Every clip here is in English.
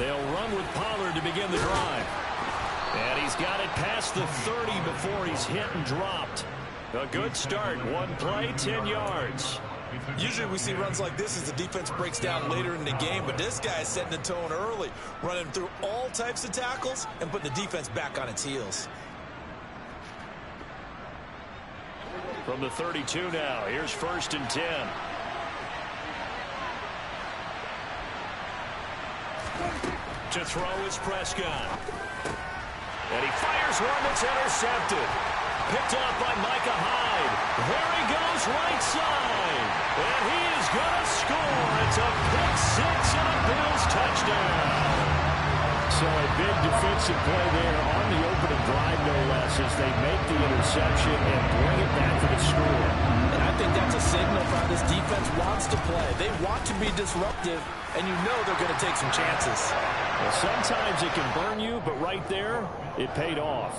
They'll run with Pollard to begin the drive. And he's got it past the 30 before he's hit and dropped. A good start. One play, 10 yards. Usually we see runs like this as the defense breaks down later in the game, but this guy is setting the tone early, running through all types of tackles and putting the defense back on its heels. From the 32 now, here's 1st and 10. To throw is Prescott. And he fires one that's intercepted. Picked off by Micah Hyde. There he goes, right side. And he is going to score. It's a pick six and a Bills touchdown. So a big defensive play there on the opening drive, no less, as they make the interception and bring it back for the score. And I think that's a signal for how this defense wants to play. They want to be disruptive, and you know they're going to take some chances. Well, sometimes it can burn you, but right there, it paid off.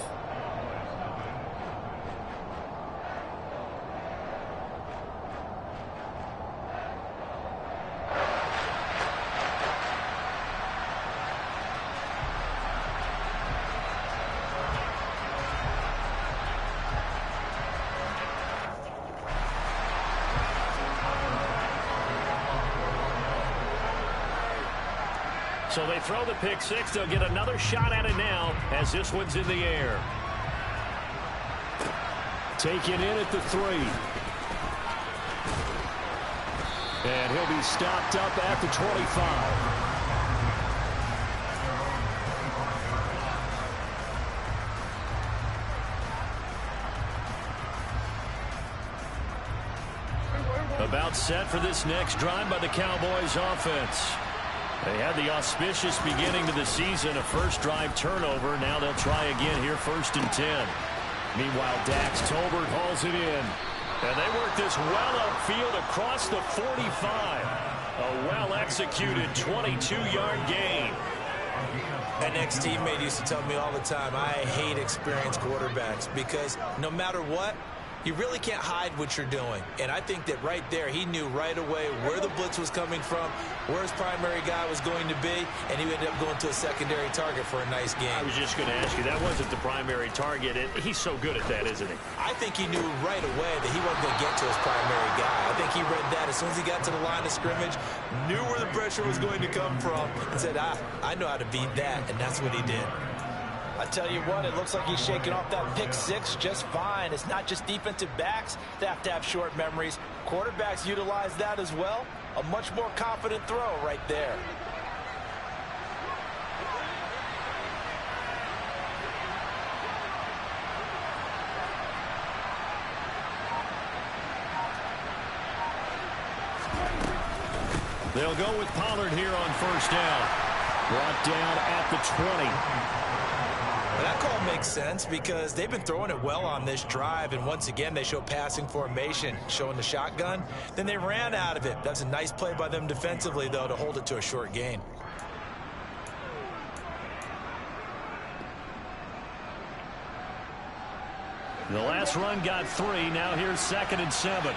So they throw the pick six. They'll get another shot at it now as this one's in the air. Taken in at the 3. And he'll be stopped up at the 25. About set for this next drive by the Cowboys offense. They had the auspicious beginning to the season, a first drive turnover. Now they'll try again here, 1st and 10. Meanwhile, Dax Tolbert hauls it in. And they work this well upfield across the 45. A well-executed 22-yard gain. An ex-teammate used to tell me all the time, I hate experienced quarterbacks because no matter what, you really can't hide what you're doing. And I think that right there, he knew right away where the blitz was coming from, where his primary guy was going to be, and he ended up going to a secondary target for a nice game. I was just going to ask you, that wasn't the primary target. He's so good at that, isn't he? I think he knew right away that he wasn't going to get to his primary guy. I think he read that as soon as he got to the line of scrimmage, knew where the pressure was going to come from, and said, I know how to beat that, and that's what he did. I tell you what, it looks like he's shaking off that pick six just fine. It's not just defensive backs that have to have short memories. Quarterbacks utilize that as well. A much more confident throw right there. They'll go with Pollard here on 1st down. Brought down at the 20. Well, that call makes sense because they've been throwing it well on this drive, and once again they show passing formation, showing the shotgun. Then they ran out of it. That's a nice play by them defensively, though, to hold it to a short gain. The last run got 3. Now here's 2nd and 7.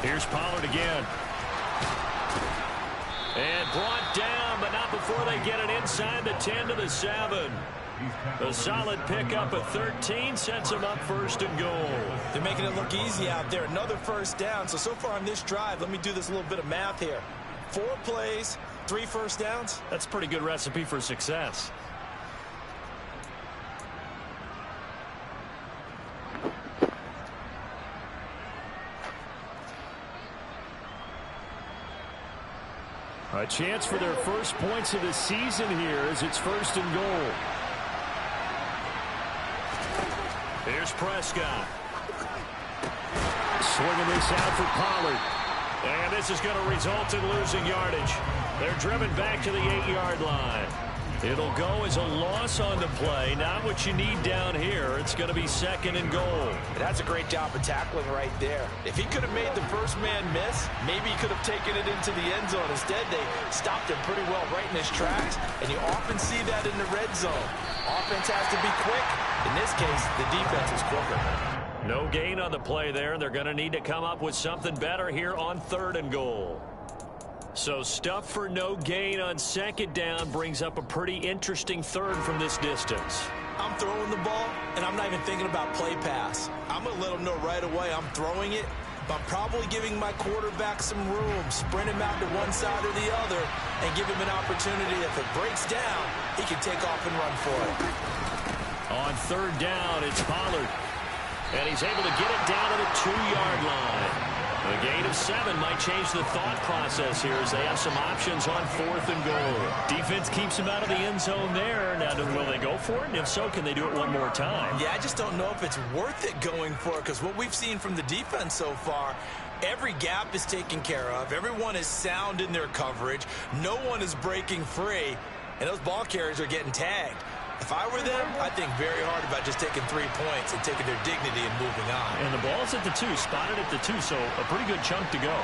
Here's Pollard again. And brought down, but not before they get it inside the 10 to the 7. A solid pickup at 13 sets them up 1st and goal. They're making it look easy out there. Another 1st down. So far on this drive, let me do this little bit of math here. 4 plays, 3 first downs. That's a pretty good recipe for success. A chance for their first points of the season here as it's 1st and goal. Here's Prescott. Swinging this out for Pollard. And this is going to result in losing yardage. They're driven back to the 8-yard line. It'll go as a loss on the play. Not what you need down here. It's going to be 2nd and goal. That's a great job of tackling right there. If he could have made the first man miss, maybe he could have taken it into the end zone. Instead, they stopped him pretty well right in his tracks, and you often see that in the red zone. Offense has to be quick. In this case, the defense is quicker. No gain on the play there. They're going to need to come up with something better here on 3rd and goal. So stuff for no gain on second down brings up a pretty interesting third from this distance. I'm throwing the ball, and I'm not even thinking about play pass. I'm going to let them know right away I'm throwing it, but I'm probably giving my quarterback some room, sprint him out to one side or the other, and give him an opportunity. If it breaks down, he can take off and run for it. On third down, it's Pollard. And he's able to get it down to the 2-yard line. A gain of 7 might change the thought process here as they have some options on 4th and goal. Defense keeps him out of the end zone there. Now, will they go for it? And if so, can they do it one more time? Yeah, I just don't know if it's worth it going for it, because what we've seen from the defense so far, every gap is taken care of. Everyone is sound in their coverage. No one is breaking free, and those ball carriers are getting tagged. If I were them, I'd think very hard about just taking 3 points and taking their dignity and moving on. And the ball's at the 2, spotted at the 2, so a pretty good chunk to go.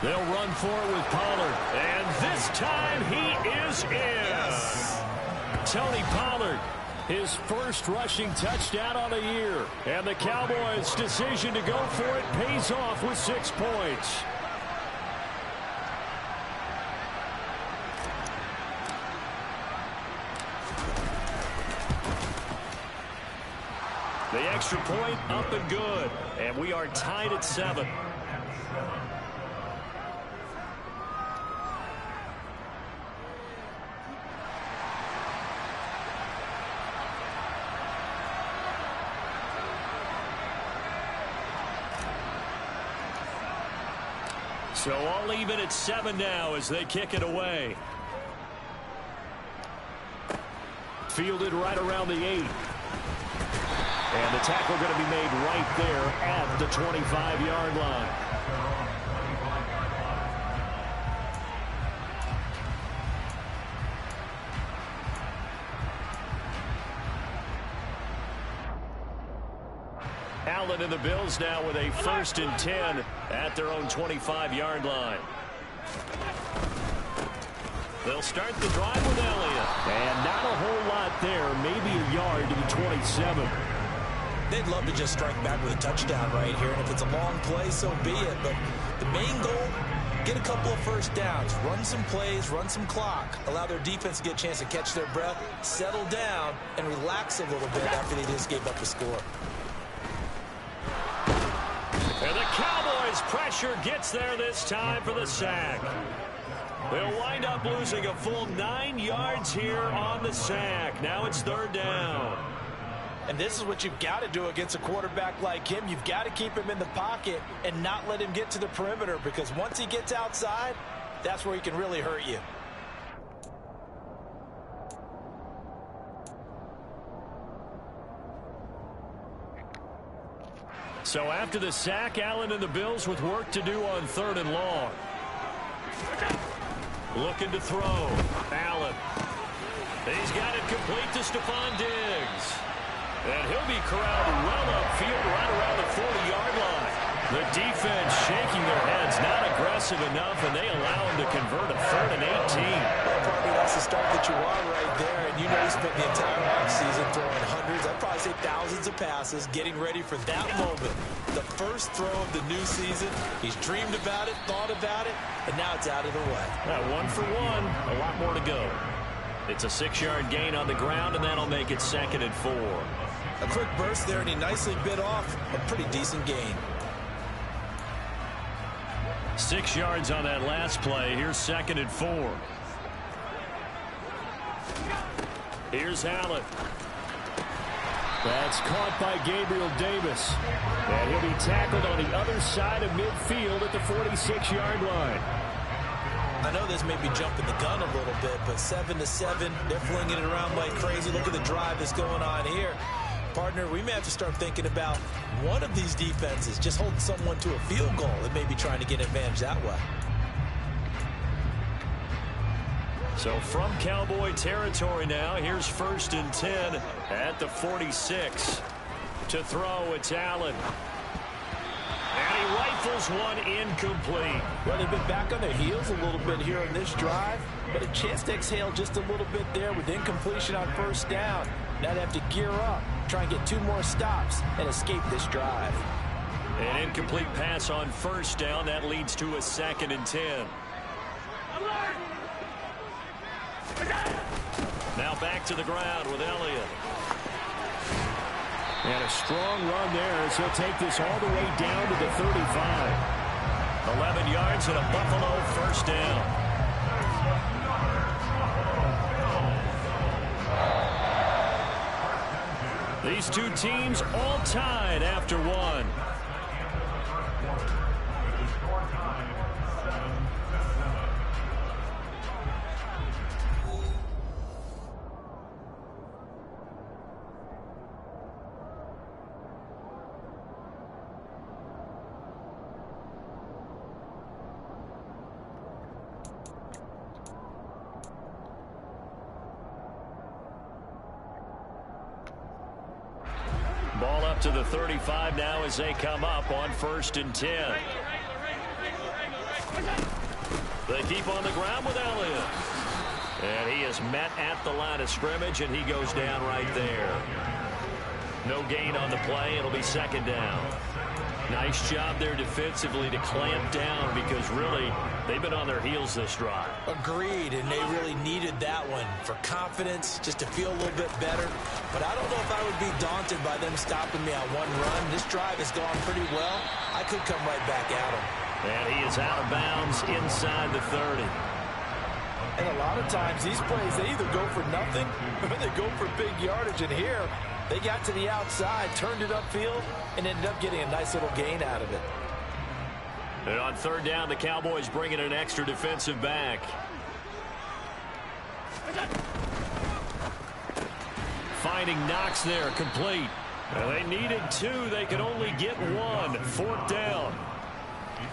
They'll run forward with Pollard, and this time he is in. Yes. Tony Pollard, his first rushing touchdown on the year. And the Cowboys' decision to go for it pays off with 6 points. The extra point up and good. And we are tied at 7. So all even at 7 now as they kick it away. Fielded right around the 8. And the tackle going to be made right there at the 25-yard line. Allen and the Bills now with a 1st and 10 at their own 25-yard line. They'll start the drive with Elliott. And not a whole lot there, maybe a yard to the 27. They'd love to just strike back with a touchdown right here, and if it's a long play, so be it. But the main goal, get a couple of first downs, run some plays, run some clock, allow their defense to get a chance to catch their breath, settle down, and relax a little bit after they just gave up a score. And the Cowboys' pressure gets there this time for the sack. They'll wind up losing a full 9 yards here on the sack. Now it's 3rd down. And this is what you've got to do against a quarterback like him. You've got to keep him in the pocket and not let him get to the perimeter, because once he gets outside, that's where he can really hurt you. So after the sack, Allen and the Bills with work to do on 3rd and long. Looking to throw. Allen. He's got it complete to Stephon Diggs. And he'll be corralled well upfield right around the 40-yard line. The defense shaking their heads, not aggressive enough, and they allow him to convert a 3rd and 18. Well, probably that's the start that you want right there, and you know he spent the entire offseason throwing hundreds, I'd probably say thousands of passes, getting ready for that moment. The first throw of the new season. He's dreamed about it, thought about it, and now it's out of the way. 1 for 1, a lot more to go. It's a 6-yard gain on the ground, and that'll make it 2nd and 4. A quick burst there, and he nicely bit off a pretty decent gain. 6 yards on that last play. Here's 2nd and 4. Here's Allen. That's caught by Gabriel Davis. And he'll be tackled on the other side of midfield at the 46-yard line. I know this may be jumping the gun a little bit, but 7-7, they're flinging it around like crazy. Look at the drive that's going on here. Partner, we may have to start thinking about one of these defenses just holding someone to a field goal and maybe trying to get an advantage that way. So from Cowboy territory now, here's 1st and 10 at the 46. To throw, it's Allen. And he rifles one incomplete. Well, they've been back on their heels a little bit here on this drive, but a chance to exhale just a little bit there with incompletion on 1st down. Now they have to gear up, try and get 2 more stops, and escape this drive. An incomplete pass on first down. That leads to a 2nd and 10. Now back to the ground with Elliott. And a strong run there as he'll take this all the way down to the 35. 11 yards and a Buffalo first down. These two teams all tied after one. Ball up to the 35 now as they come up on 1st and 10. They keep on the ground with Elliott. And he is met at the line of scrimmage, and he goes down right there. No gain on the play. It'll be 2nd down. Nice job there defensively to clamp down because really they've been on their heels this drive. Agreed, and they really needed that one for confidence, just to feel a little bit better. But I don't know if I would be daunted by them stopping me on one run. This drive has gone pretty well. I could come right back at them. And he is out of bounds inside the 30. And a lot of times these plays, they either go for nothing or they go for big yardage. And here, they got to the outside, turned it upfield, and ended up getting a nice little gain out of it. And on 3rd down, the Cowboys bring in an extra defensive back. Finding Knox there, complete. Well, they needed 2. They could only get 1. 4th down.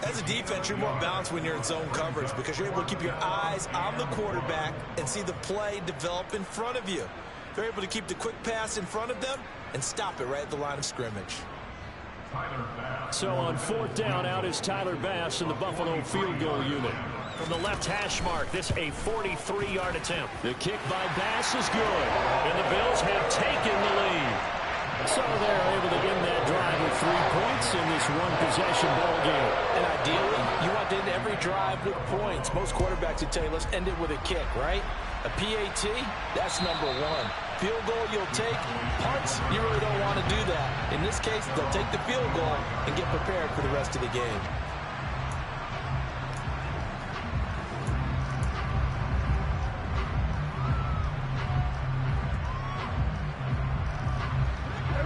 As a defense, you're more balanced when you're in zone coverage because you're able to keep your eyes on the quarterback and see the play develop in front of you. They're able to keep the quick pass in front of them and stop it right at the line of scrimmage. So on 4th down, out is Tyler Bass in the Buffalo field goal unit. From the left hash mark, this a 43-yard attempt. The kick by Bass is good. And the Bills have taken the lead. So they're able to end that drive with 3 points in this one-possession ball game. And ideally, you want to end every drive with points. Most quarterbacks would tell you, let's end it with a kick, right? A PAT, that's number 1. Field goal you'll take. Punts, you really don't want to do that. In this case, they'll take the field goal and get prepared for the rest of the game.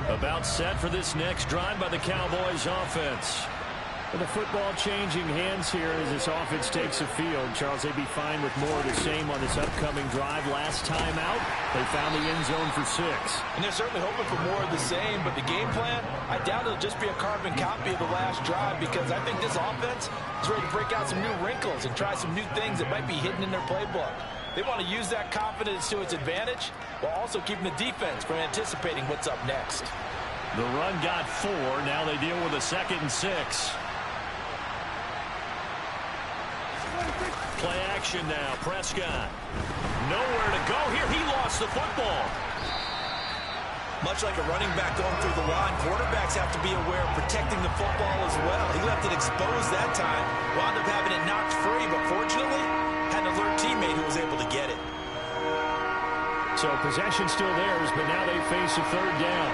About set for this next drive by the Cowboys offense. With the football changing hands here as this offense takes the field. Charles, they'd be fine with more of the same on this upcoming drive. Last time out, they found the end zone for 6. And they're certainly hoping for more of the same, but the game plan, I doubt it'll just be a carbon copy of the last drive because I think this offense is ready to break out some new wrinkles and try some new things that might be hidden in their playbook. They want to use that confidence to its advantage while also keeping the defense from anticipating what's up next. The run got 4. Now they deal with a 2nd and 6. Play action now. Prescott. Nowhere to go here. He lost the football. Much like a running back going through the line, quarterbacks have to be aware of protecting the football as well. He left it exposed that time, wound up having it knocked free, but fortunately, had an alert teammate who was able to get it. So possession still theirs, but now they face a 3rd down.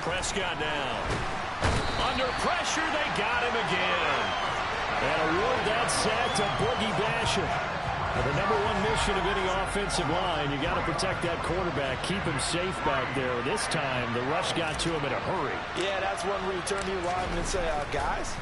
Prescott now. Under pressure, they got him again. And award that sack to Boogie Basham. The number 1 mission of any offensive line, you got to protect that quarterback, keep him safe back there. This time, the rush got to him in a hurry. Yeah, that's one where you turn to your lineman and say, guys,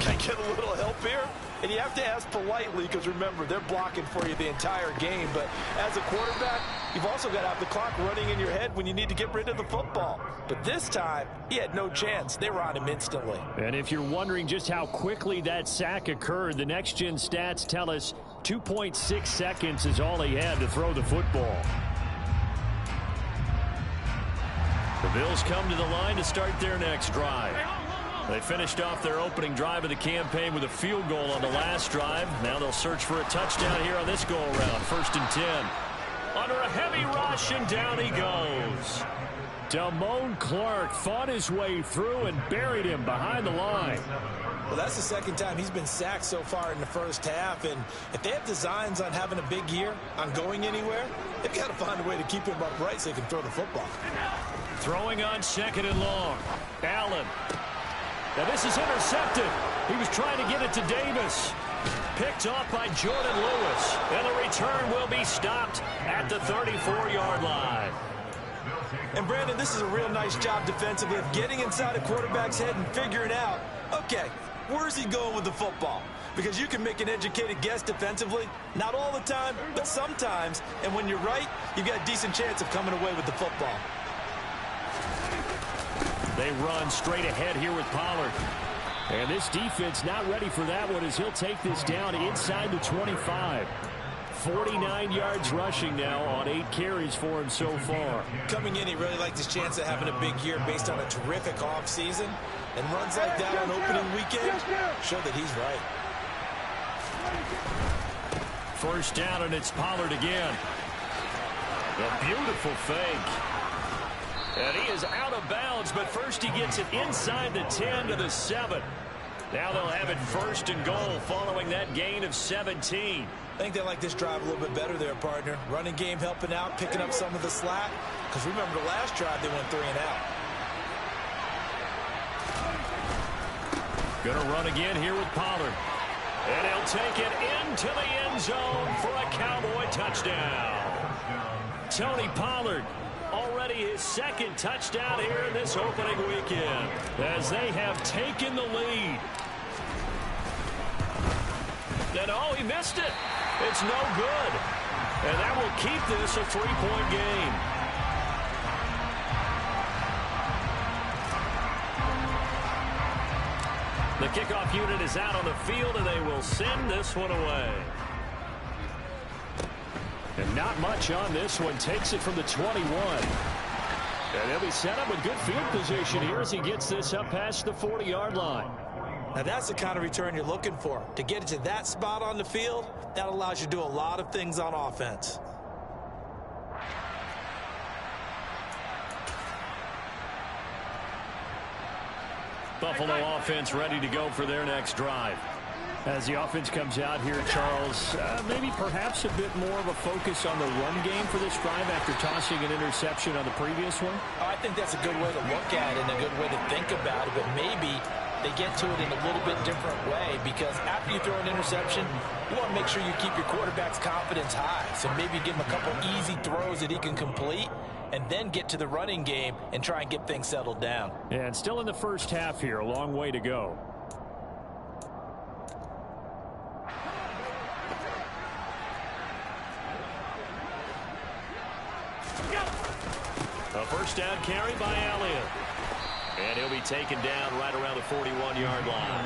can I get a little help here? And you have to ask politely because, remember, they're blocking for you the entire game. But as a quarterback, you've also got to have the clock running in your head when you need to get rid of the football. But this time, he had no chance. They were on him instantly. And if you're wondering just how quickly that sack occurred, the next-gen stats tell us 2.6 seconds is all he had to throw the football. The Bills come to the line to start their next drive. They finished off their opening drive of the campaign with a field goal on the last drive. Now they'll search for a touchdown here on this go-around. 1st and 10. under a heavy rush, and down he goes. Damone Clark fought his way through and buried him behind the line. Well, that's the second time he's been sacked so far in the first half, and if they have designs on having a big year, on going anywhere, they've got to find a way to keep him upright so he can throw the football. Throwing on 2nd and long. Allen. Now this is intercepted. He was trying to get it to Davis. Picked off by Jordan Lewis. And the return will be stopped at the 34-yard line. And, Brandon, this is a real nice job defensively of getting inside a quarterback's head and figuring out, okay, where's he going with the football? Because you can make an educated guess defensively. Not all the time, but sometimes. And when you're right, you've got a decent chance of coming away with the football. They run straight ahead here with Pollard. And this defense not ready for that one as he'll take this down inside the 25. 49 yards rushing now on 8 carries for him so far. Coming in, he really liked his chance of having a big year based on a terrific offseason. And runs like that on opening weekend show that he's right. First down, and it's Pollard again. A beautiful fake. And he is out of bounds, but first he gets it inside the 10 to the 7. Now they'll have it 1st and goal following that gain of 17. I think they like this drive a little bit better there, partner. Running game helping out, picking up some of the slack. Because remember the last drive, they went 3 and out. Gonna run again here with Pollard. And he'll take it into the end zone for a Cowboy touchdown. Tony Pollard, already his 2nd touchdown here in this opening weekend, as they have taken the lead. And oh, he missed it. It's no good. And that will keep this a 3-point game. The kickoff unit is out on the field, and they will send this one away. And not much on this one. Takes it from the 21. And they'll be set up with good field position here as he gets this up past the 40-yard line. Now that's the kind of return you're looking for. To get it to that spot on the field, that allows you to do a lot of things on offense. Buffalo offense ready to go for their next drive. As the offense comes out here, Charles, maybe perhaps a bit more of a focus on the run game for this drive after tossing an interception on the previous one? Oh, I think that's a good way to look at it and a good way to think about it, but maybe they get to it in a little bit different way, because after you throw an interception, you want to make sure you keep your quarterback's confidence high. So maybe give him a couple easy throws that he can complete, and then get to the running game and try and get things settled down. And still in the first half here, a long way to go. A first down carry by Elliott. And he'll be taken down right around the 41-yard line.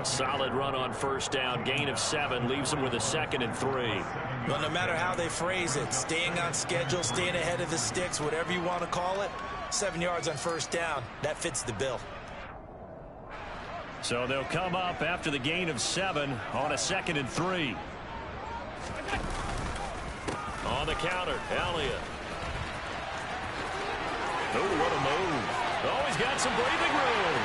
A solid run on first down. Gain of 7 leaves them with a 2nd and 3. Well, no matter how they phrase it, staying on schedule, staying ahead of the sticks, whatever you want to call it, 7 yards on first down, that fits the bill. So they'll come up after the gain of 7 on a 2nd and 3. On the counter, Elliott. Oh, what a move. Oh, he's got some breathing room.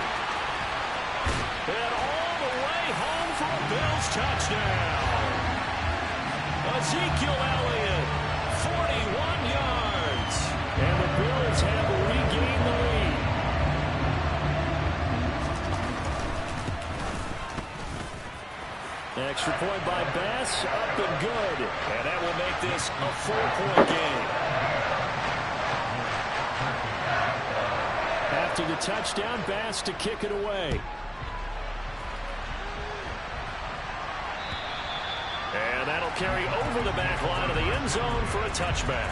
And all the way home for a Bills touchdown. Ezekiel Elliott, 41 yards. And the Bills have regained the lead. Extra point by Bass, up and good. And that will make this a 4-point game. After the touchdown, Bass to kick it away. And that'll carry over the back line of the end zone for a touchback.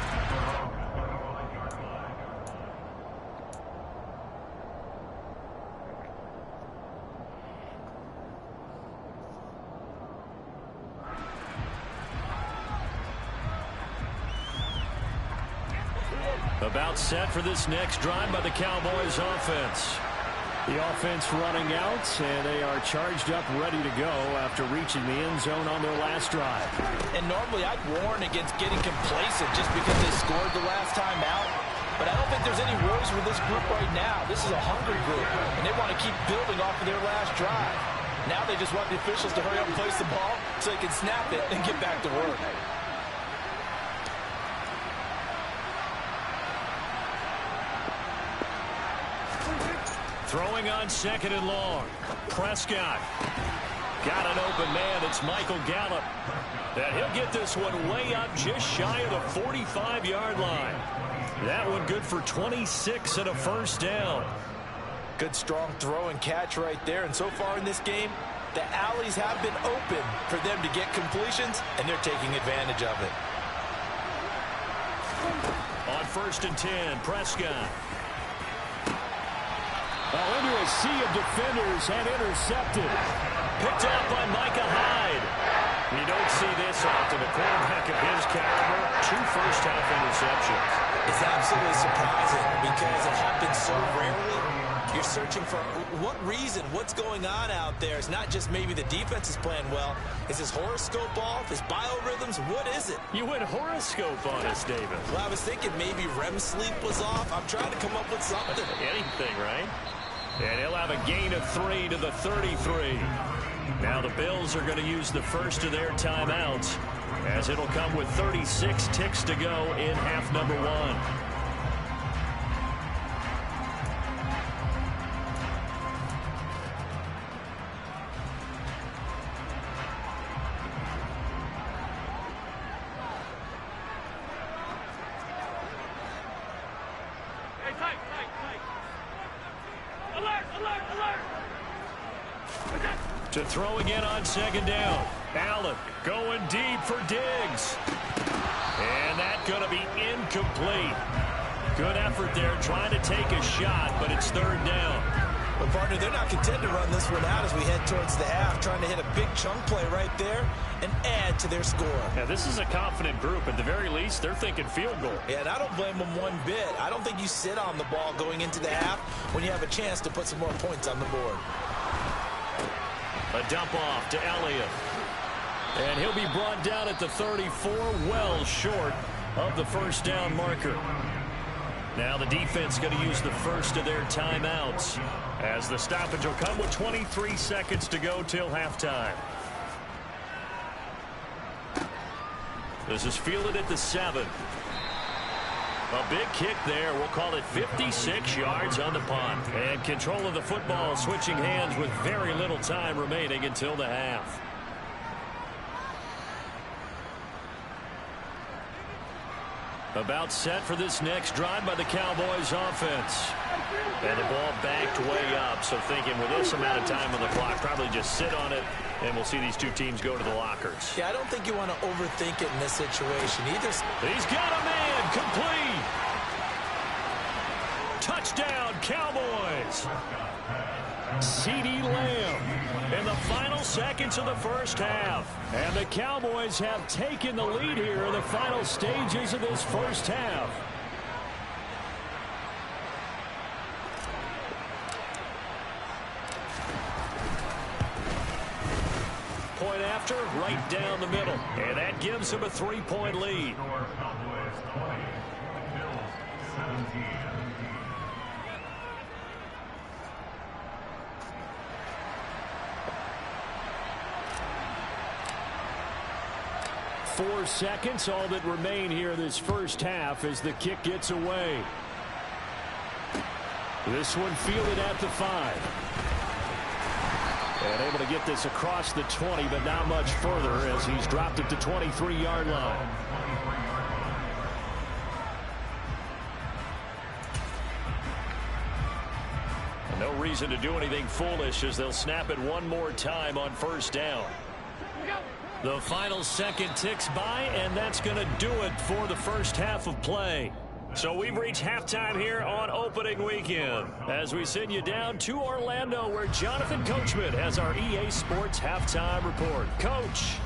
About set for this next drive by the Cowboys offense. The offense running out, and they are charged up, ready to go after reaching the end zone on their last drive. And normally I'd warn against getting complacent just because they scored the last time out. But I don't think there's any worries with this group right now. This is a hungry group, and they want to keep building off of their last drive. Now they just want the officials to hurry up and place the ball so they can snap it and get back to work. Throwing on 2nd and long. Prescott. Got an open man. It's Michael Gallup. And he'll get this one way up just shy of the 45-yard line. That one good for 26 and a first down. Good strong throw and catch right there. And so far in this game, the alleys have been open for them to get completions, and they're taking advantage of it. On 1st and 10, Prescott. Into a sea of defenders and intercepted. Picked up by Micah Hyde. You don't see this often. A quarterback of his caliber, 2 first-half interceptions. It's absolutely surprising because it happens so rarely. You're searching for what reason, what's going on out there. It's not just maybe the defense is playing well. Is his horoscope off? His biorhythms? What is it? You went horoscope on us, David. Well, I was thinking maybe REM sleep was off. I'm trying to come up with something. Anything, right? And he'll have a gain of 3 to the 33. Now the Bills are going to use the first of their timeouts, as it'll come with 36 ticks to go in half number 1. To throw again on 2nd down. Allen going deep for Diggs. And that's going to be incomplete. Good effort there trying to take a shot, but it's 3rd down. But, partner, they're not content to run this one out as we head towards the half, trying to hit a big chunk play right there and add to their score. Yeah, this is a confident group. At the very least, they're thinking field goal. Yeah, and I don't blame them one bit. I don't think you sit on the ball going into the half when you have a chance to put some more points on the board. A dump off to Elliott. And he'll be brought down at the 34, well short of the first down marker. Now the defense going to use the first of their timeouts, as the stoppage will come with 23 seconds to go till halftime. This is fielded at the 7. A big kick there. We'll call it 56 yards on the punt. And control of the football switching hands with very little time remaining until the half. About set for this next drive by the Cowboys offense. And the ball backed way up. So thinking with this amount of time on the clock, probably just sit on it, and we'll see these two teams go to the lockers. Yeah, I don't think you want to overthink it in this situation either. He's got a man, complete. Touchdown, Cowboys. CeeDee Lamb in the final seconds of the first half. And the Cowboys have taken the lead here in the final stages of this first half. Point after, right down the middle. And that gives him a 3-point lead. 4 seconds, all that remain here this first half as the kick gets away. This one fielded at the 5. And able to get this across the 20, but not much further as he's dropped it to 23-yard line. No reason to do anything foolish as they'll snap it one more time on first down. The final second ticks by, and that's going to do it for the first half of play. So we've reached halftime here on opening weekend as we send you down to Orlando, where Jonathan Coachman has our EA Sports halftime report. Coach.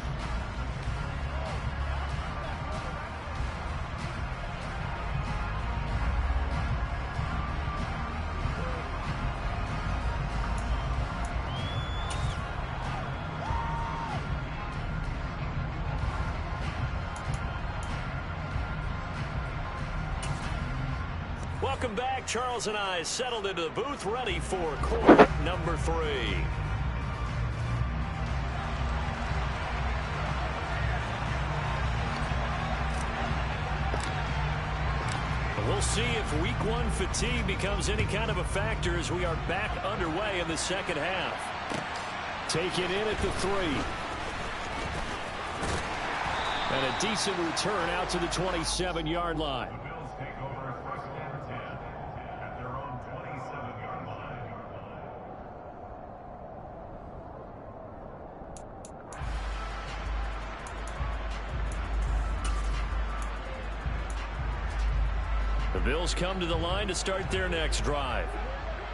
Welcome back. Charles and I settled into the booth, ready for quarter number 3. We'll see if week 1 fatigue becomes any kind of a factor as we are back underway in the second half. Take it in at the 3. And a decent return out to the 27-yard line. The Bills come to the line to start their next drive.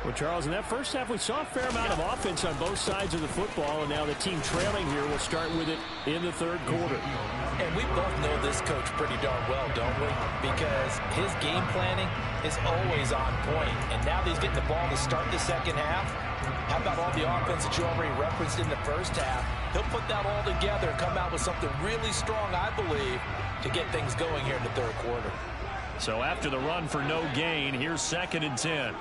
Well, Charles, in that first half, we saw a fair amount of offense on both sides of the football, and now the team trailing here will start with it in the third quarter. And we both know this coach pretty darn well, don't we? Because his game planning is always on point. And now that he's getting the ball to start the second half, how about all the offense that you already referenced in the first half? He'll put that all together and come out with something really strong, I believe, to get things going here in the third quarter. So after the run for no gain, here's 2nd and 10.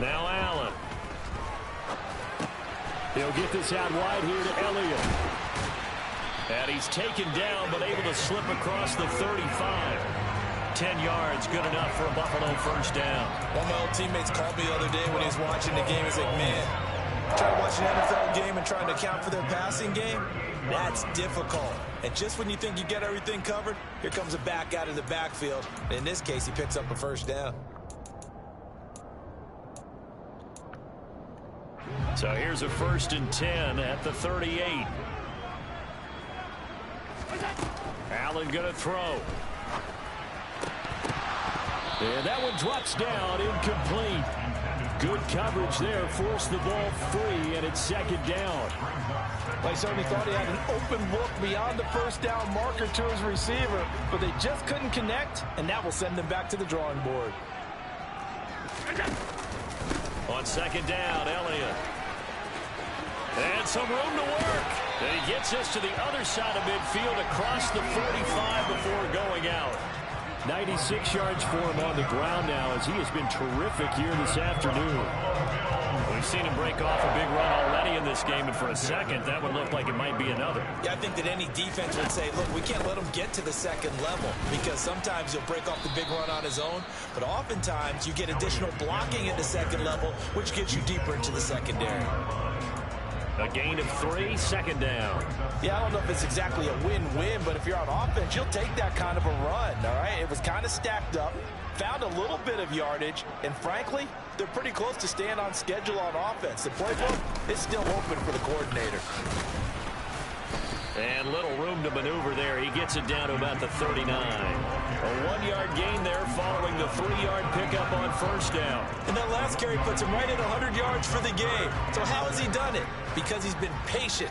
Now Allen. He'll get this out wide here to Elliott. And he's taken down, but able to slip across the 35. 10 yards, good enough for a Buffalo first down. One of my old teammates called me the other day when he was watching the game. He's like, man, trying to watch an NFL game and trying to account for their passing game, that's difficult. And just when you think you get everything covered, here comes a back out of the backfield. In this case, he picks up a first down. So here's a 1st and 10 at the 38. Allen going to throw. And that one drops down, incomplete. Good coverage there, forced the ball free, and it's 2nd down. They certainly thought he had an open look beyond the first down marker to his receiver, but they just couldn't connect, and that will send them back to the drawing board. On 2nd down, Elliott. And some room to work. And he gets us to the other side of midfield across the 45 before going out. 96 yards for him on the ground now as he has been terrific here this afternoon. We've seen him break off a big run already in this game, and for a second, that would look like it might be another. Yeah, I think that any defense would say, look, we can't let him get to the second level because sometimes he'll break off the big run on his own, but oftentimes you get additional blocking at the second level, which gets you deeper into the secondary. A gain of 3, 2nd down. Yeah, I don't know if it's exactly a win-win, but if you're on offense, you'll take that kind of a run, all right? It was kind of stacked up, found a little bit of yardage, and frankly, they're pretty close to staying on schedule on offense. The playbook is still open for the coordinator. And little room to maneuver there. He gets it down to about the 39. A 1-yard gain there following the 3-yard pickup on first down. And that last carry puts him right at 100 yards for the game. So how has he done it? Because he's been patient,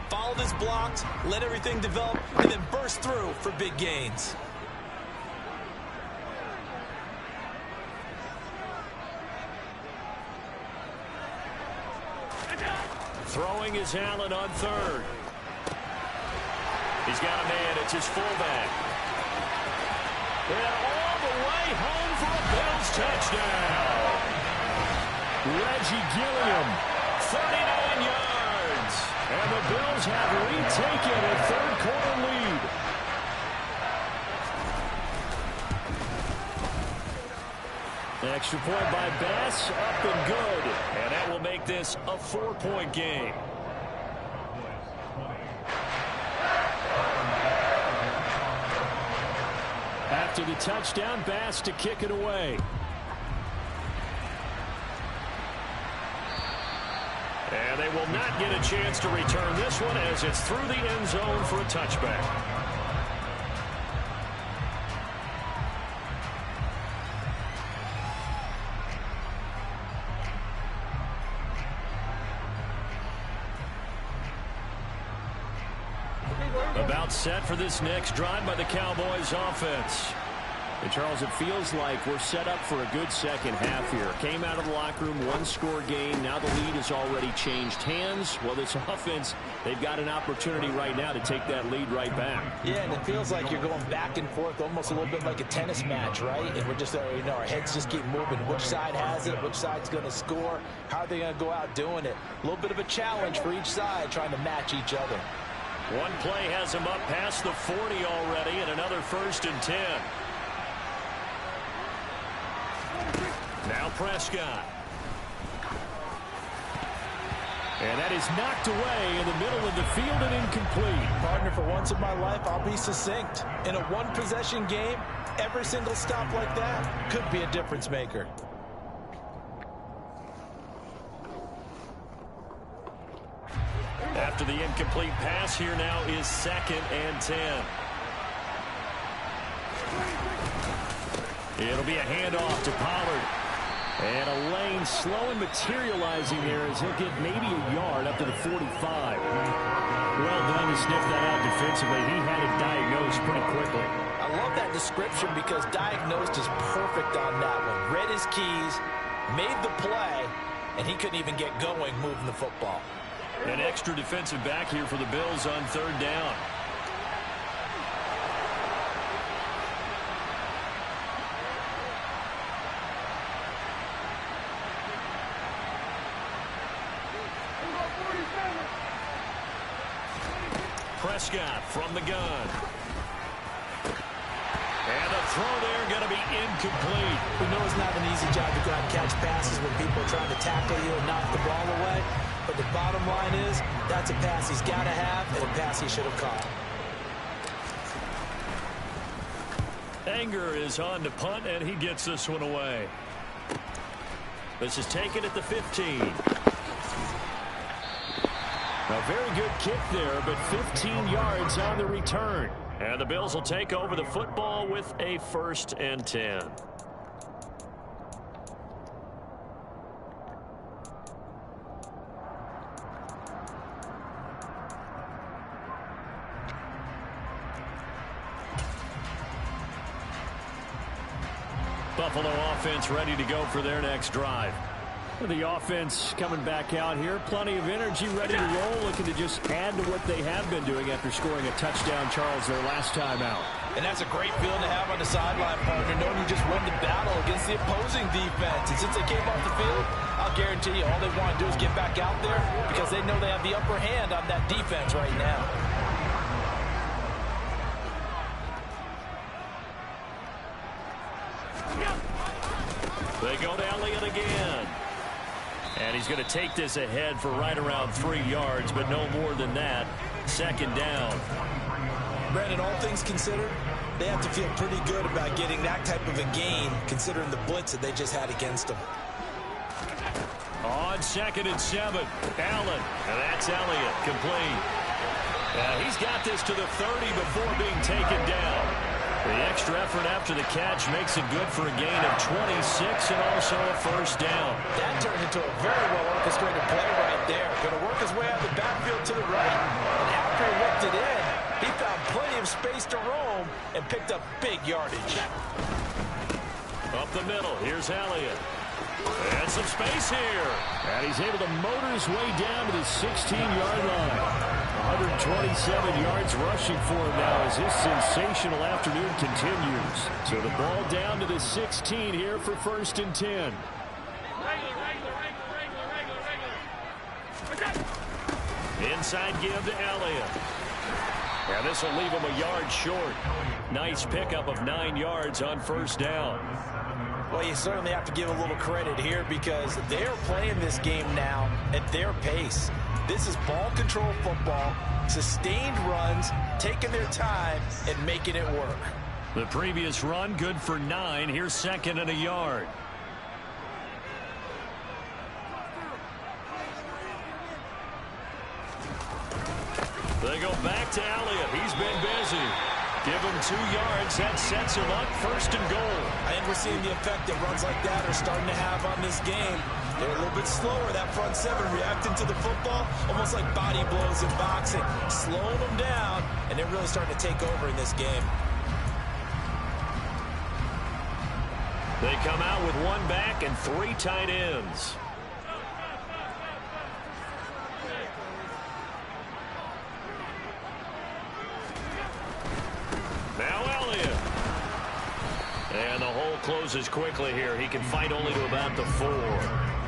followed his blocks, let everything develop, and then burst through for big gains. Throwing is Allen on 3rd. He's got a man. It's his fullback. And all the way home for a Bills touchdown. Reggie Gilliam. 39 yards. And the Bills have retaken a third-quarter lead. Extra point by Bass, up and good. And that will make this a 4-point game. After the touchdown, Bass to kick it away. And they will not get a chance to return this one as it's through the end zone for a touchback. About set for this next drive by the Cowboys offense. And Charles, it feels like we're set up for a good second half here. Came out of the locker room, one-score game. Now the lead has already changed hands. Well, this offense, they've got an opportunity right now to take that lead right back. Yeah, and it feels like you're going back and forth, almost a little bit like a tennis match, right? And we're just, our heads just keep moving. Which side has it? Which side's going to score? How are they going to go out doing it? A little bit of a challenge for each side, trying to match each other. One play has him up past the 40 already, and another 1st and 10. Now Prescott. And that is knocked away in the middle of the field and incomplete. Partner, for once in my life, I'll be succinct. In a one-possession game, every single stop like that could be a difference maker. After the incomplete pass, here now is 2nd and 10. It'll be a handoff to Pollard. And a lane slow and materializing there as he'll get maybe a yard up to the 45. Well done to sniff that out defensively. He had it diagnosed pretty quickly. I love that description because diagnosed is perfect on that one. Read his keys, made the play, and he couldn't even get going moving the football. An extra defensive back here for the Bills on 3rd down. Prescott from the gun. And the throw there going to be incomplete. We know it's not an easy job to go out and catch passes when people are trying to tackle you and knock the ball away. But the bottom line is, that's a pass he's got to have and a pass he should have caught. Anger is on to punt, and he gets this one away. This is taken at the 15. A very good kick there, but 15 yards on the return. And the Bills will take over the football with a 1st and 10. Buffalo offense ready to go for their next drive. The offense coming back out here. Plenty of energy, ready to roll, looking to just add to what they have been doing after scoring a touchdown, Charles, their last time out. And that's a great feeling to have on the sideline, partner, knowing you just won the battle against the opposing defense. And since they came off the field, I'll guarantee you all they want to do is get back out there because they know they have the upper hand on that defense right now. They go to Elliott again. And he's going to take this ahead for right around 3 yards, but no more than that. 2nd down. Brandon, all things considered, they have to feel pretty good about getting that type of a gain, considering the blitz that they just had against them. On 2nd and 7, Allen. And that's Elliott, complete. He's got this to the 30 before being taken down. The extra effort after the catch makes it good for a gain of 26 and also a 1st down. That turned into a very well orchestrated play right there. Going to work his way out of the backfield to the right. And after he whipped it in, he found plenty of space to roam and picked up big yardage. Up the middle, here's Elliott. And some space here. And he's able to motor his way down to the 16-yard line. 127 yards rushing for him now as his sensational afternoon continues. So the ball down to the 16 here for 1st and 10. Inside give to Elliott. And this will leave him a yard short. Nice pickup of 9 yards on 1st down. Well, you certainly have to give a little credit here because they're playing this game now at their pace. This is ball control football, sustained runs, taking their time and making it work. The previous run good for 9. Here's 2nd and a yard. They go back to Elliott. He's been busy. Give him 2 yards. That sets him up 1st and goal. I think we're seeing the effect that runs like that are starting to have on this game. They're a little bit slower, that front 7, reacting to the football, almost like body blows in boxing, slowing them down, and they're really starting to take over in this game. They come out with one back and 3 tight ends. Now Elliott. And the hole closes quickly here. He can fight only to about the 4.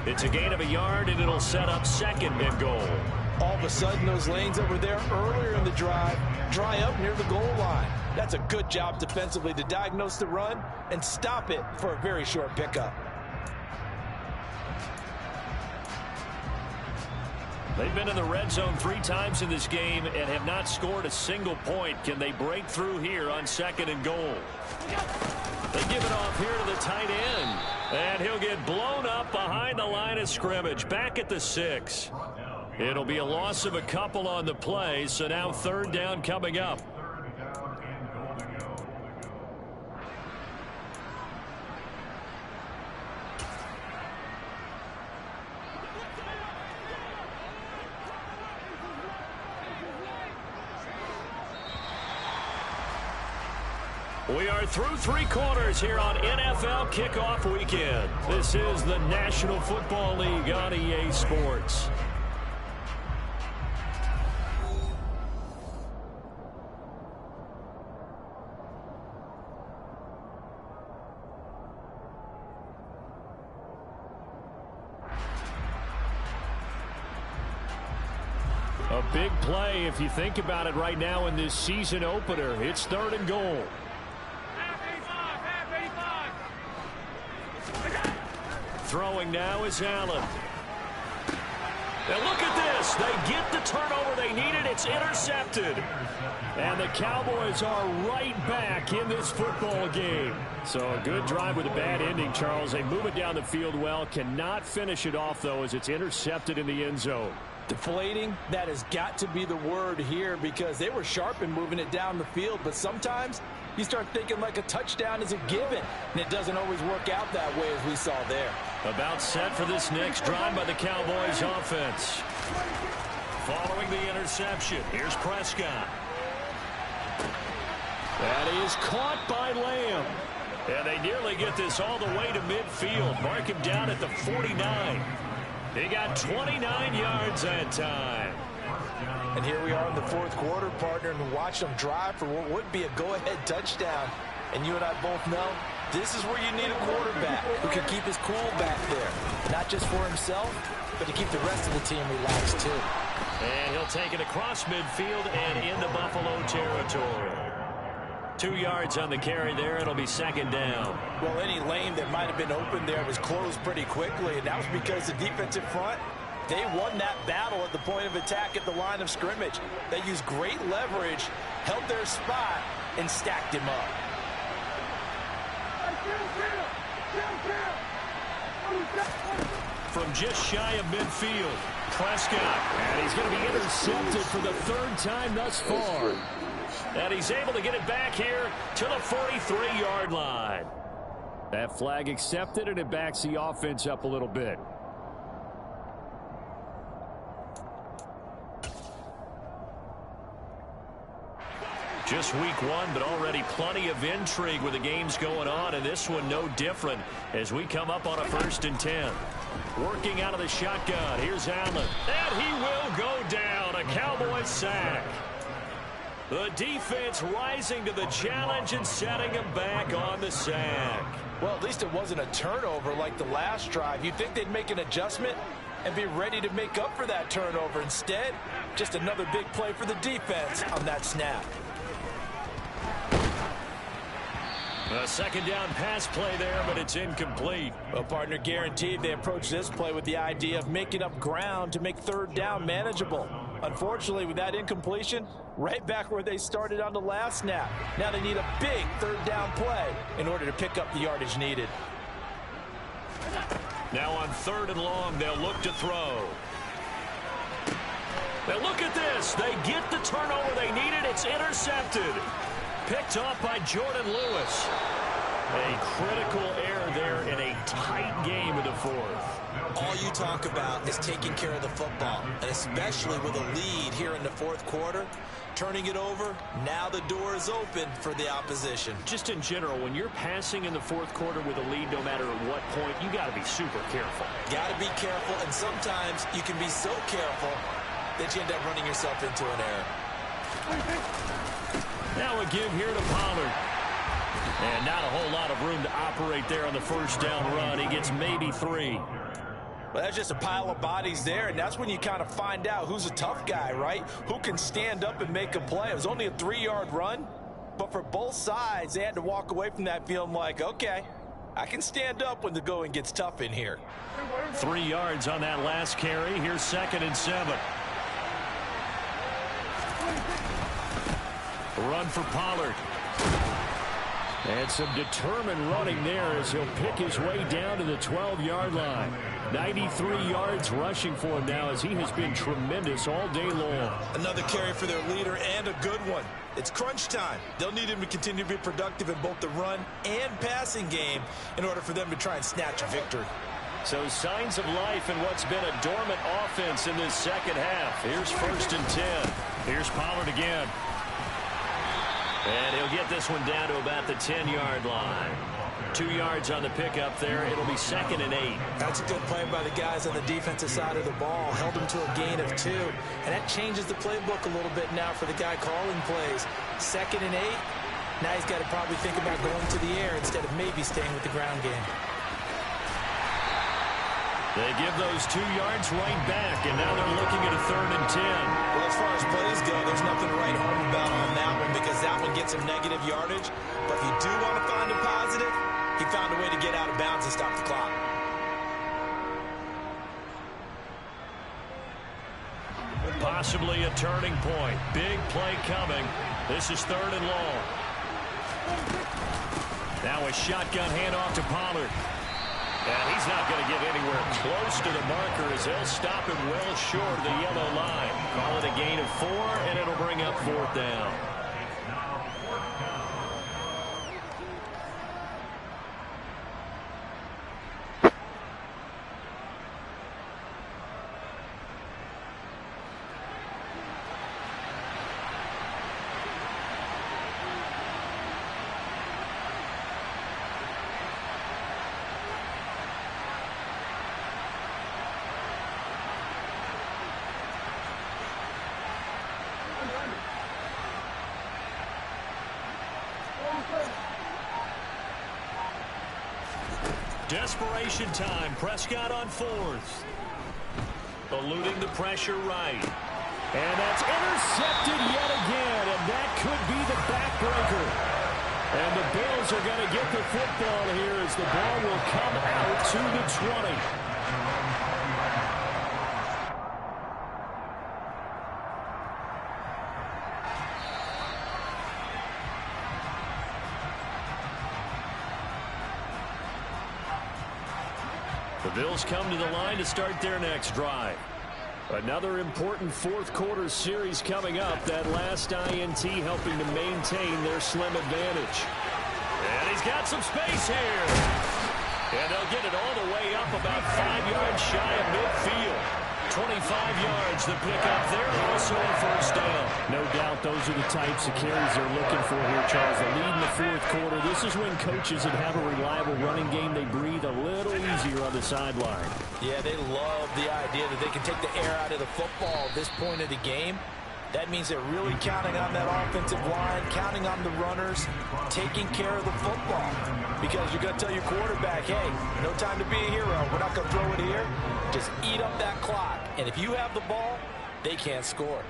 It's a gain of a yard, and it'll set up 2nd and goal. All of a sudden, those lanes that were there earlier in the drive dry up near the goal line. That's a good job defensively to diagnose the run and stop it for a very short pickup. They've been in the red zone 3 times in this game and have not scored a single point. Can they break through here on 2nd and goal? They give it off here to the tight end. And he'll get blown up behind the line of scrimmage. Back at the 6. It'll be a loss of a couple on the play. So now 3rd down coming up. We are through 3 quarters here on NFL Kickoff Weekend. This is the National Football League on EA Sports. A big play if you think about it right now in this season opener. It's 3rd and goal. Throwing now is Allen. And look at this. They get the turnover they needed. It's intercepted. And the Cowboys are right back in this football game. So a good drive with a bad ending, Charles. They move it down the field well. Cannot finish it off, though, as it's intercepted in the end zone. Deflating, that has got to be the word here because they were sharp in moving it down the field. But sometimes you start thinking like a touchdown is a given, and it doesn't always work out that way as we saw there. About set for this next drive by the Cowboys offense. Following the interception, here's Prescott. That is caught by Lamb. And they nearly get this all the way to midfield. Mark him down at the 49. He got 29 yards that time. And here we are in the 4th quarter, partner, and watch them drive for what would be a go-ahead touchdown. And you and I both know this is where you need a quarterback who can keep his cool back there. Not just for himself, but to keep the rest of the team relaxed too. And he'll take it across midfield and into Buffalo territory. 2 yards on the carry there. It'll be 2nd down. Well, any lane that might have been open there was closed pretty quickly, and that was because the defensive front, they won that battle at the point of attack at the line of scrimmage. They used great leverage, held their spot, and stacked him up. From just shy of midfield, Prescott. And he's going to be intercepted for the 3rd time thus far. And he's able to get it back here to the 43-yard line. That flag accepted, and it backs the offense up a little bit. Just week 1, but already plenty of intrigue with the games going on, and this one no different as we come up on a 1st and 10. Working out of the shotgun, here's Allen. And he will go down, a Cowboys sack. The defense rising to the challenge and setting him back on the sack. Well, at least it wasn't a turnover like the last drive. You'd think they'd make an adjustment and be ready to make up for that turnover. Instead, just another big play for the defense on that snap. A 2nd down pass play there, but it's incomplete. Well, partner, guaranteed they approach this play with the idea of making up ground to make 3rd down manageable. Unfortunately, with that incompletion, right back where they started on the last snap. Now they need a big 3rd down play in order to pick up the yardage needed. Now on 3rd and long, they'll look to throw. Now look at this. They get the turnover they needed. It's intercepted. Picked off by Jordan Lewis. A critical error there in a tight game in the fourth. All you talk about is taking care of the football, and especially with a lead here in the fourth quarter, turning it over, now the door is open for the opposition. Just in general, when you're passing in the fourth quarter with a lead, no matter at what point, you got to be super careful. Got to be careful, and sometimes you can be so careful that you end up running yourself into an error. Now a give here to Pollard. And not a whole lot of room to operate there on the first down run. He gets maybe 3. Well, that's just a pile of bodies there, and that's when you kind of find out who's a tough guy, right? Who can stand up and make a play. It was only a 3-yard run, but for both sides, they had to walk away from that feeling like, okay, I can stand up when the going gets tough in here. 3 yards on that last carry. Here's 2nd and 7. Run for Pollard. And some determined running there as he'll pick his way down to the 12-yard line. 93 yards rushing for him now as he has been tremendous all day long. Another carry for their leader, and a good one. It's crunch time. They'll need him to continue to be productive in both the run and passing game in order for them to try and snatch a victory. So signs of life in what's been a dormant offense in this second half. Here's 1st and 10. Here's Pollard again. And he'll get this one down to about the 10-yard line. 2 yards on the pickup there. It'll be 2nd and 8. That's a good play by the guys on the defensive side of the ball. Held them to a gain of 2. And that changes the playbook a little bit now for the guy calling plays. 2nd and 8. Now he's got to probably think about going to the air instead of maybe staying with the ground game. They give those 2 yards right back, and now they're looking at a 3rd and 10. Well, as far as plays go, there's nothing to write home about on that one because that one gets him negative yardage. But if you do want to find a positive, he found a way to get out of bounds and stop the clock. Possibly a turning point. Big play coming. This is 3rd and long. Now a shotgun handoff to Pollard. And he's not going to get anywhere close to the marker as they'll stop him well short of the yellow line. Call it a gain of 4, and it'll bring up 4th down. Desperation time. Prescott on 4th. Eluding the pressure right. And that's intercepted yet again. And that could be the backbreaker. And the Bills are going to get the football here as the ball will come out to the 20. The Bills come to the line to start their next drive. Another important fourth quarter series coming up. That last INT helping to maintain their slim advantage. And he's got some space here. And they'll get it all the way up about 5 yards shy of midfield. 25 yards the pickup there, also a first down. No doubt those are the types of carries they're looking for here, Charles. The lead in the fourth quarter. This is when coaches that have a reliable running game, they breathe a little easier on the sideline. Yeah, they love the idea that they can take the air out of the football at this point of the game. That means they're really counting on that offensive line, counting on the runners, taking care of the football. Because you're going to tell your quarterback, hey, no time to be a hero. We're not going to throw it here. Just eat up that clock. And if you have the ball, they can't score.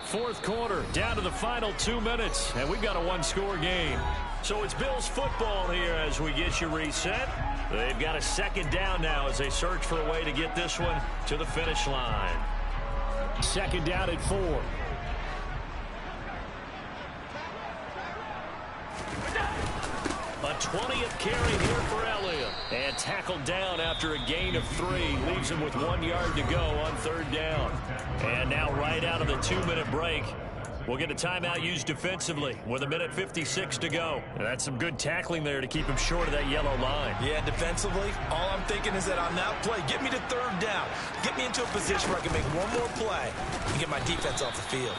Fourth quarter, down to the final 2 minutes, and we've got a one-score game. So it's Bills football here as we get you reset. They've got a second down now as they search for a way to get this one to the finish line. Second down at 4. A 20th carry here for Elliott. And tackled down after a gain of 3. Leaves him with 1 yard to go on third down. And now right out of the 2-minute break, We'll get a timeout used defensively with 1:56 to go. And that's some good tackling there to keep him short of that yellow line. Yeah, defensively, all I'm thinking is that on that play, get me to third down. Get me into a position where I can make one more play and get my defense off the field.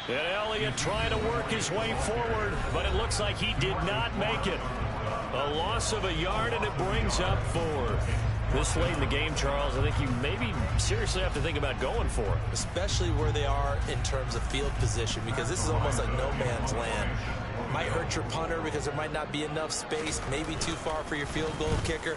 And Elliott trying to work his way forward, but it looks like he did not make it. A loss of a yard, and it brings up 4. This late in the game, Charles, I think you maybe seriously have to think about going for it. Especially where they are in terms of field position, because this is almost like no man's land. Might hurt your punter because there might not be enough space, maybe too far for your field goal kicker.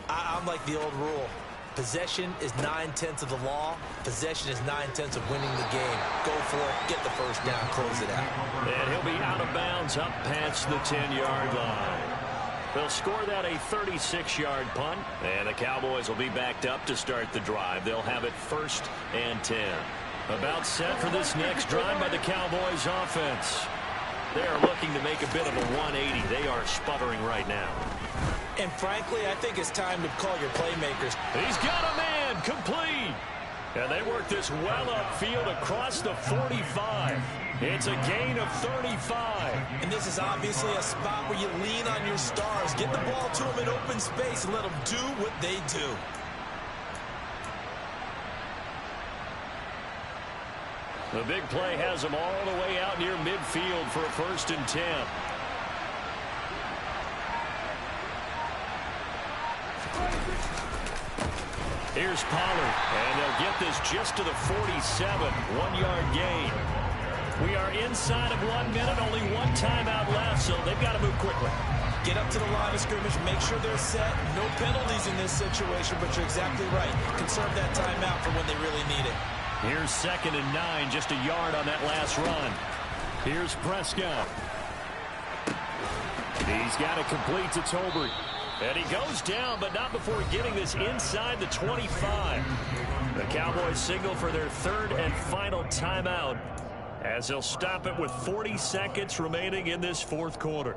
I'm like the old rule. Possession is 9/10 of the law. Possession is 9/10 of winning the game. Go for it, get the first down, close it out. And he'll be out of bounds up past the 10-yard line. They'll score that a 36-yard punt, and the Cowboys will be backed up to start the drive. They'll have it 1st and 10. About set for this next drive by the Cowboys offense. They're looking to make a bit of a 180. They are sputtering right now. And frankly, I think it's time to call your playmakers. He's got a man, complete. And they work this well upfield across the 45. It's a gain of 35. And this is obviously a spot where you lean on your stars. Get the ball to them in open space and let them do what they do. The big play has them all the way out near midfield for a 1st and 10. Here's Pollard, and they'll get this just to the 47, 1-yard gain. We are inside of 1 minute, only one timeout left, so they've got to move quickly. Get up to the line of scrimmage, make sure they're set. No penalties in this situation, but you're exactly right. Conserve that timeout for when they really need it. Here's 2nd and 9, just a yard on that last run. Here's Prescott. He's got to complete to Tolbert. And he goes down, but not before getting this inside the 25. The Cowboys signal for their 3rd and final timeout as they'll stop it with 40 seconds remaining in this 4th quarter.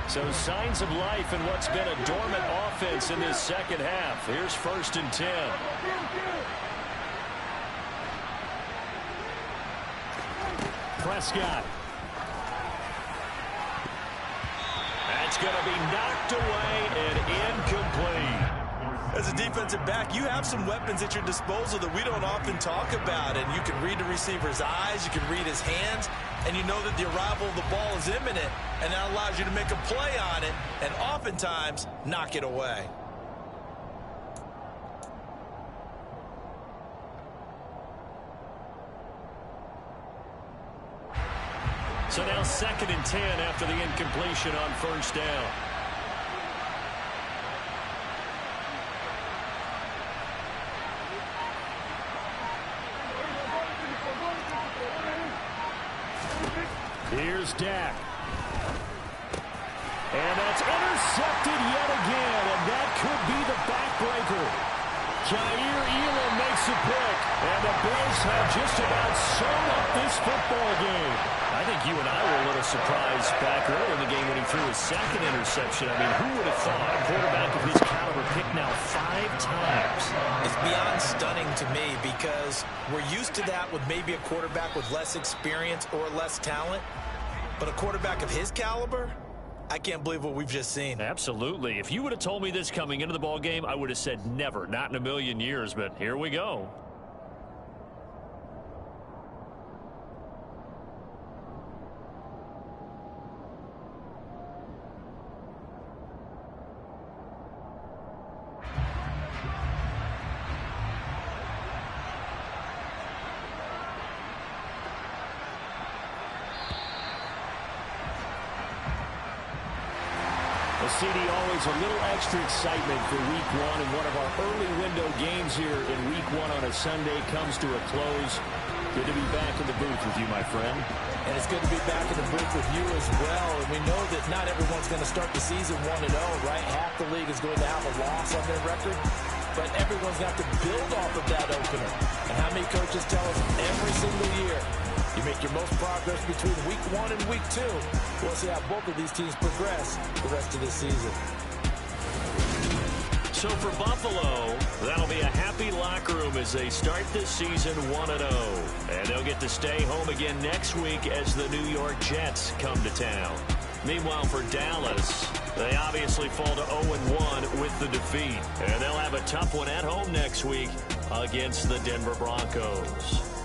So signs of life in what's been a dormant offense in this second half. Here's 1st and 10. Prescott. That's going to be knocked away and incomplete. As a defensive back, you have some weapons at your disposal that we don't often talk about. And you can read the receiver's eyes, you can read his hands, and you know that the arrival of the ball is imminent. And that allows you to make a play on it and oftentimes knock it away. So now 2nd and 10 after the incompletion on 1st down. Here's Dak. And that's intercepted yet again, and that could be the backbreaker. Jair Elam makes a pick, and the Bills have just about sewn up this football game. I think you and I were a little surprised back earlier in the game when he threw his 2nd interception. I mean, who would have thought a quarterback of his caliber picked now 5 times? It's beyond stunning to me because we're used to that with maybe a quarterback with less experience or less talent. But a quarterback of his caliber, I can't believe what we've just seen. Absolutely. If you would have told me this coming into the ball game, I would have said never, not in a million years. But here we go. CD, always a little extra excitement for week 1, and one of our early window games here in week 1 on a Sunday comes to a close. Good to be back in the booth with you, my friend. And it's good to be back in the booth with you as well. And we know that not everyone's going to start the season 1-0, right? Half the league is going to have a loss on their record. But everyone's got to build off of that opener. And how many coaches tell us every single year, you make your most progress between week 1 and week 2. We'll see how both of these teams progress the rest of this season. So for Buffalo, that'll be a happy locker room as they start this season 1-0. And they'll get to stay home again next week as the New York Jets come to town. Meanwhile, for Dallas, they obviously fall to 0-1 with the defeat. And they'll have a tough one at home next week against the Denver Broncos.